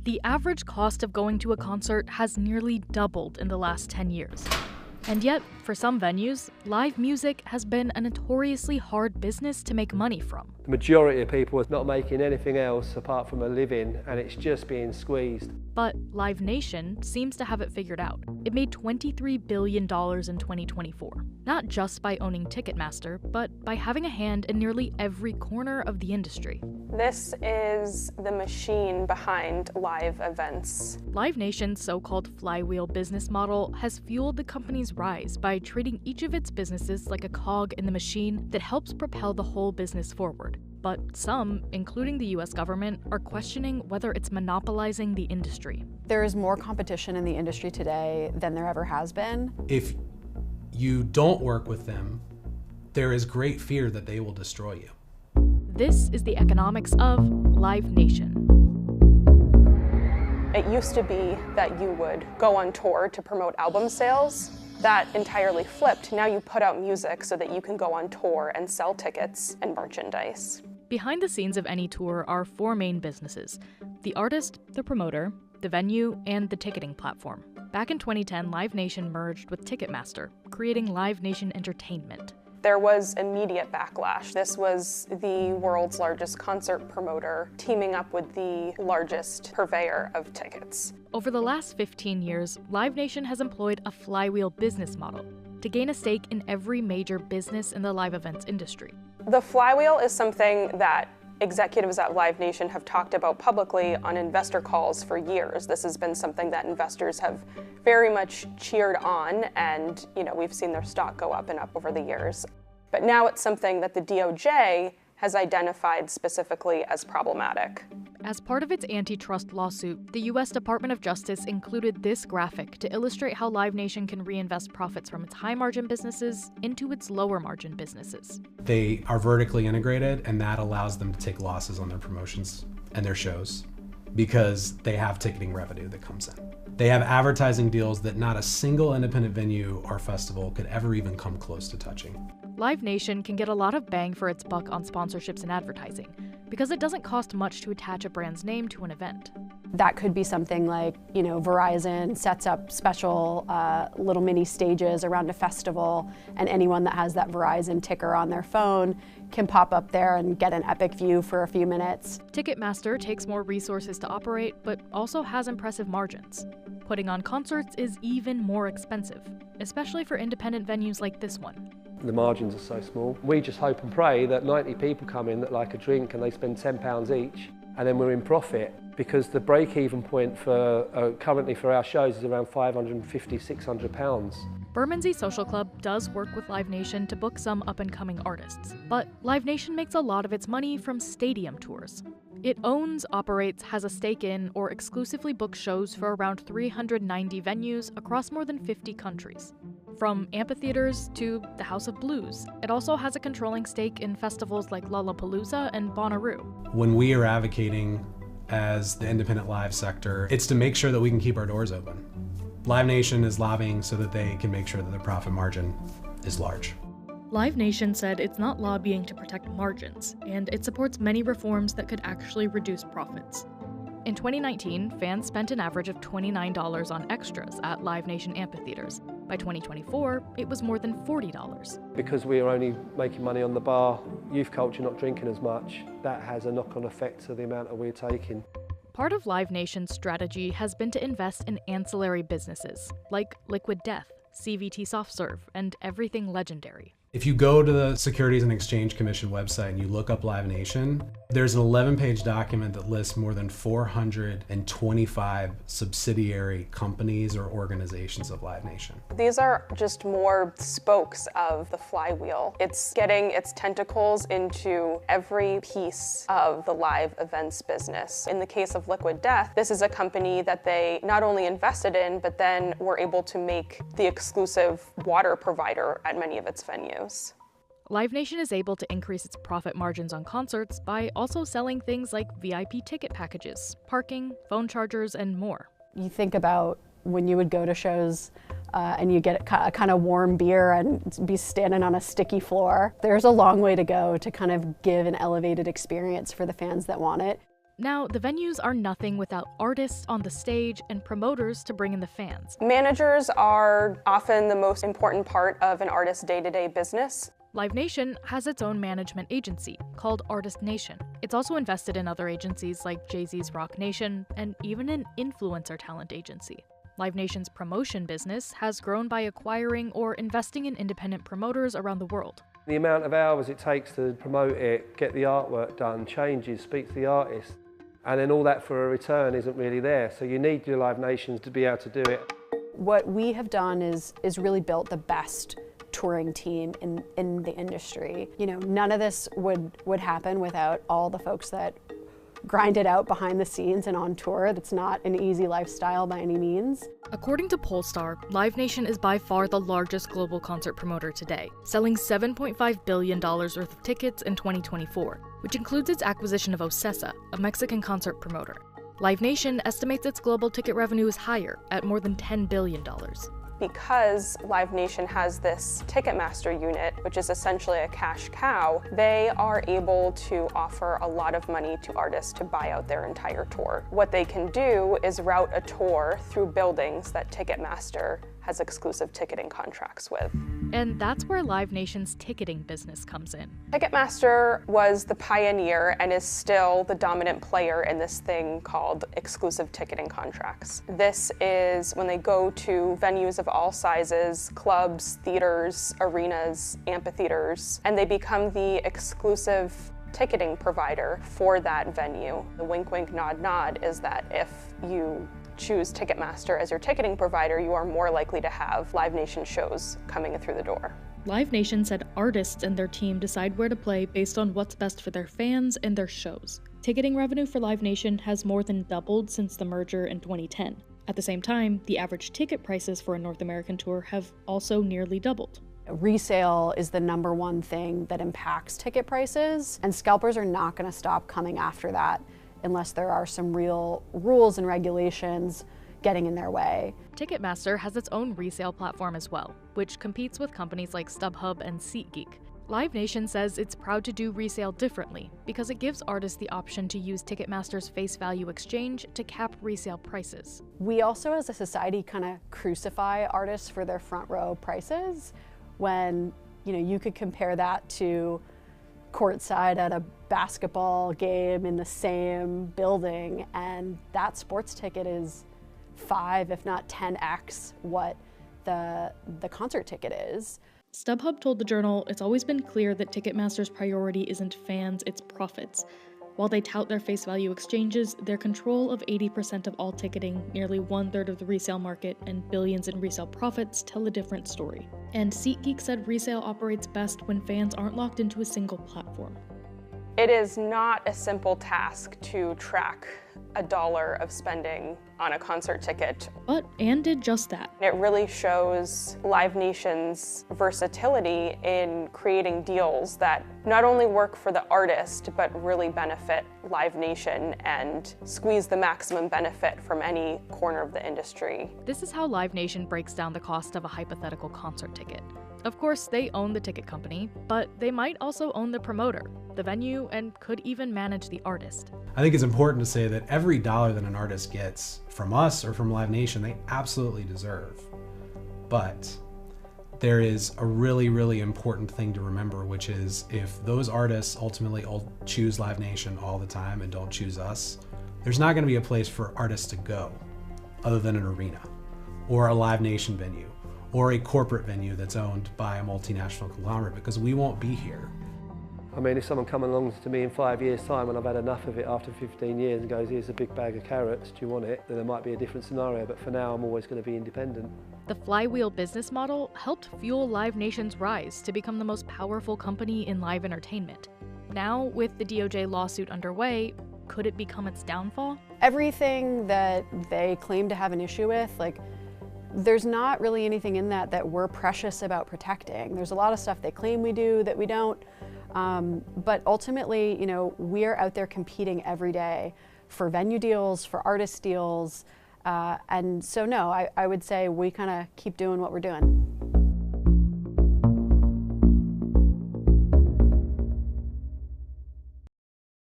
The average cost of going to a concert has nearly doubled in the last 10 years. And yet, for some venues, live music has been a notoriously hard business to make money from. The majority of people are not making anything else apart from a living, and it's just being squeezed. But Live Nation seems to have it figured out. It made $23 billion in 2024, not just by owning Ticketmaster, but by having a hand in nearly every corner of the industry. This is the machine behind live events. Live Nation's so-called flywheel business model has fueled the company's rise by treating each of its businesses like a cog in the machine that helps propel the whole business forward. But some, including the US government, are questioning whether it's monopolizing the industry. There is more competition in the industry today than there ever has been. If you don't work with them, there is great fear that they will destroy you. This is the economics of Live Nation. It used to be that you would go on tour to promote album sales. That entirely flipped. Now you put out music so that you can go on tour and sell tickets and merchandise. Behind the scenes of any tour are four main businesses: the artist, the promoter, the venue, and the ticketing platform. Back in 2010, Live Nation merged with Ticketmaster, creating Live Nation Entertainment. There was immediate backlash. This was the world's largest concert promoter teaming up with the largest purveyor of tickets. Over the last 15 years, Live Nation has employed a flywheel business model to gain a stake in every major business in the live events industry. The flywheel is something that executives at Live Nation have talked about publicly on investor calls for years. This has been something that investors have very much cheered on, and we've seen their stock go up and up over the years. But now it's something that the DOJ has identified specifically as problematic. As part of its antitrust lawsuit, the U.S. Department of Justice included this graphic to illustrate how Live Nation can reinvest profits from its high-margin businesses into its lower-margin businesses. They are vertically integrated, and that allows them to take losses on their promotions and their shows because they have ticketing revenue that comes in. They have advertising deals that not a single independent venue or festival could ever even come close to touching. Live Nation can get a lot of bang for its buck on sponsorships and advertising because it doesn't cost much to attach a brand's name to an event. That could be something like, Verizon sets up special little mini stages around a festival, and anyone that has that Verizon ticker on their phone can pop up there and get an epic view for a few minutes. Ticketmaster takes more resources to operate, but also has impressive margins. Putting on concerts is even more expensive, especially for independent venues like this one. The margins are so small. We just hope and pray that 90 people come in that like a drink and they spend £10 each, and then we're in profit, because the break-even point for currently for our shows is around £550, £600. Bermondsey Social Club does work with Live Nation to book some up-and-coming artists, but Live Nation makes a lot of its money from stadium tours. It owns, operates, has a stake in, or exclusively books shows for around 390 venues across more than 50 countries. From amphitheaters to the House of Blues, it also has a controlling stake in festivals like Lollapalooza and Bonnaroo. When we are advocating as the independent live sector, it's to make sure that we can keep our doors open. Live Nation is lobbying so that they can make sure that their profit margin is large. Live Nation said it's not lobbying to protect margins, and it supports many reforms that could actually reduce profits. In 2019, fans spent an average of $29 on extras at Live Nation amphitheaters. By 2024, it was more than $40. Because we are only making money on the bar, youth culture not drinking as much, that has a knock-on effect to the amount that we're taking. Part of Live Nation's strategy has been to invest in ancillary businesses, like Liquid Death, CVT Soft Serve, and Everything Legendary. If you go to the Securities and Exchange Commission website and you look up Live Nation, there's an 11-page document that lists more than 425 subsidiary companies or organizations of Live Nation. These are just more spokes of the flywheel. It's getting its tentacles into every piece of the live events business. In the case of Liquid Death, this is a company that they not only invested in, but then were able to make the exclusive water provider at many of its venues. Live Nation is able to increase its profit margins on concerts by also selling things like VIP ticket packages, parking, phone chargers, and more. You think about when you would go to shows and you get a kind of warm beer and be standing on a sticky floor. There's a long way to go to kind of give an elevated experience for the fans that want it. Now, the venues are nothing without artists on the stage and promoters to bring in the fans. Managers are often the most important part of an artist's day-to-day business. Live Nation has its own management agency called Artist Nation. It's also invested in other agencies like Jay-Z's Rock Nation and even an influencer talent agency. Live Nation's promotion business has grown by acquiring or investing in independent promoters around the world. The amount of hours it takes to promote it, get the artwork done, changes, speak to the artist, and then all that for a return isn't really there. So you need your Live Nations to be able to do it. What we have done is really built the best touring team in the industry. You know, none of this would happen without all the folks that grind it out behind the scenes and on tour. That's not an easy lifestyle by any means. According to Pollstar, Live Nation is by far the largest global concert promoter today, selling $7.5 billion worth of tickets in 2024, which includes its acquisition of Ocesa, a Mexican concert promoter. Live Nation estimates its global ticket revenue is higher, at more than $10 billion. Because Live Nation has this Ticketmaster unit, which is essentially a cash cow, they are able to offer a lot of money to artists to buy out their entire tour. What they can do is route a tour through buildings that Ticketmaster has exclusive ticketing contracts with. And that's where Live Nation's ticketing business comes in. Ticketmaster was the pioneer and is still the dominant player in this thing called exclusive ticketing contracts. This is when they go to venues of all sizes, clubs, theaters, arenas, amphitheaters, and they become the exclusive ticketing provider for that venue. The wink, wink, nod, nod is that if you choose Ticketmaster as your ticketing provider, you are more likely to have Live Nation shows coming in through the door. Live Nation said artists and their team decide where to play based on what's best for their fans and their shows. Ticketing revenue for Live Nation has more than doubled since the merger in 2010. At the same time, the average ticket prices for a North American tour have also nearly doubled. Resale is the #1 thing that impacts ticket prices, and scalpers are not going to stop coming after that unless there are some real rules and regulations getting in their way. Ticketmaster has its own resale platform as well, which competes with companies like StubHub and SeatGeek. Live Nation says it's proud to do resale differently because it gives artists the option to use Ticketmaster's face value exchange to cap resale prices. We also as a society kind of crucify artists for their front row prices when, you know, you could compare that to courtside at a basketball game in the same building, and that sports ticket is 5, if not 10x what the concert ticket is. StubHub told the Journal it's always been clear that Ticketmaster's priority isn't fans, it's profits. While they tout their face value exchanges, their control of 80% of all ticketing, nearly 1/3 of the resale market, and billions in resale profits tell a different story. And SeatGeek said resale operates best when fans aren't locked into a single platform. It is not a simple task to track $1 of spending on a concert ticket. But Anne did just that. It really shows Live Nation's versatility in creating deals that not only work for the artist, but really benefit Live Nation and squeeze the maximum benefit from any corner of the industry. This is how Live Nation breaks down the cost of a hypothetical concert ticket. Of course, they own the ticket company, but they might also own the promoter, the venue, and could even manage the artist. I think it's important to say that every dollar that an artist gets from us or from Live Nation, they absolutely deserve. But there is a really, really important thing to remember, which is if those artists ultimately choose Live Nation all the time and don't choose us, there's not going to be a place for artists to go other than an arena or a Live Nation venue or a corporate venue that's owned by a multinational conglomerate, because we won't be here. I mean, if someone comes along to me in 5 years' time and I've had enough of it after 15 years and goes, here's a big bag of carrots, do you want it? Then there might be a different scenario, but for now I'm always going to be independent. The flywheel business model helped fuel Live Nation's rise to become the most powerful company in live entertainment. Now, with the DOJ lawsuit underway, could it become its downfall? Everything that they claim to have an issue with, like, there's not really anything in that we're precious about protecting. There's a lot of stuff they claim we do that we don't. But ultimately, you know, we're out there competing every day for venue deals, for artist deals. And so no, I would say we kind of keep doing what we're doing.